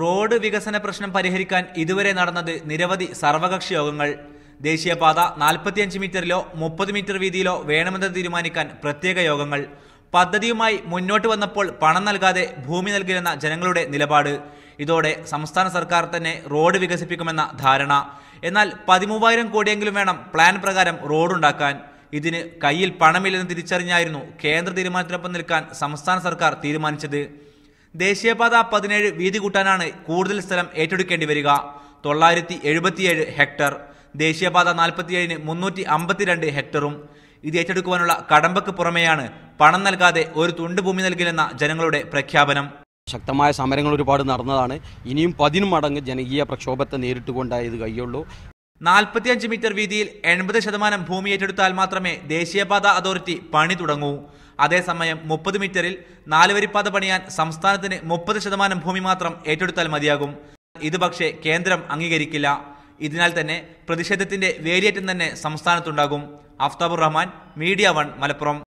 Road വികസന പ്രശ്നം പരിഹരിക്കാൻ ഇതുവരെ നടന്നത് നിരവധി സർവകക്ഷി യോഗങ്ങൾ. ദേശീയപാത 45 മീറ്ററിലോ 30 മീറ്റർ വീതിയിലോ വേണമെന്ന് തീരുമാനിക്കാൻ പ്രത്യേക യോഗങ്ങൾ. പദ്ധതിയുമായി മുന്നോട്ട് വന്നപ്പോൾ പണം നൽകാതെ ഭൂമി നൽകില്ലെന്ന ജനങ്ങളുടെ നിലപാട്. ഇതോടെ സംസ്ഥാന സർക്കാർ തന്നെ റോഡ് വികസിപ്പിക്കുമെന്ന ധാരണ. എന്നാൽ 13,000 കോടിയെങ്കിലും വേണം പ്ലാൻ പ്രകാരം റോഡുണ്ടാക്കാൻ. ഇതിന് കയ്യിൽ പണമില്ലെന്ന് തിരിച്ചറിഞ്ഞായിരുന്നു കേന്ദ്ര തീരുമാനത്തിനൊപ്പം നിൽക്കാൻ സംസ്ഥാന സർക്കാർ തീരുമാനിച്ചത്. ദേശീയപാത 17 വീതി കൂട്ടാനാണ് കൂടുതൽ സ്ഥലം ഏറ്റെടുക്കേണ്ടി വരിക. 977 ഹെക്ടർ. ദേശീയപാത 47-ന് 352 ഹെക്ടറും. ഇത് ഏറ്റെടുക്കുവാനുള്ള കടമ്പക്ക് പുറമെയാണ് പണം നൽകാതെ ഒരു തുണ്ട് ഭൂമി നൽകില്ലെന്ന ജനങ്ങളുടെ പ്രഖ്യാപനം. ശക്തമായ സമരങ്ങൾ ഒരുപാട് നടന്നതാണ്. ഇനിയും 10 മടങ്ങ് ജനകീയ പ്രക്ഷോഭത്തെ നേരിട്ടുകൊണ്ടായത് കഴിയുള്ളൂ. 45 മീറ്റർ വീതിയിൽ 80% ഭൂമി ഏറ്റെടുത്താൽ മാത്രമേ ദേശീയപാത അതോറിറ്റി പണി തുടങ്ങൂ. അതേസമയം 30 മീറ്ററിൽ 4 വരിപ്പാത പണിയാൻ സംസ്ഥാനത്തിന് 30% ഭൂമി മാത്രം ഏറ്റെടുത്താൽ മതിയാകും. ഇത് പക്ഷേ കേന്ദ്രം അംഗീകരിക്കില്ല. ഇതിനാൽ തന്നെ പ്രതിഷേധത്തിന്റെ വേലിയേറ്റം തന്നെ സംസ്ഥാനത്തുണ്ടാകും. അഫ്താബുർ റഹ്മാൻ, മീഡിയ 1, മലപ്പുറം.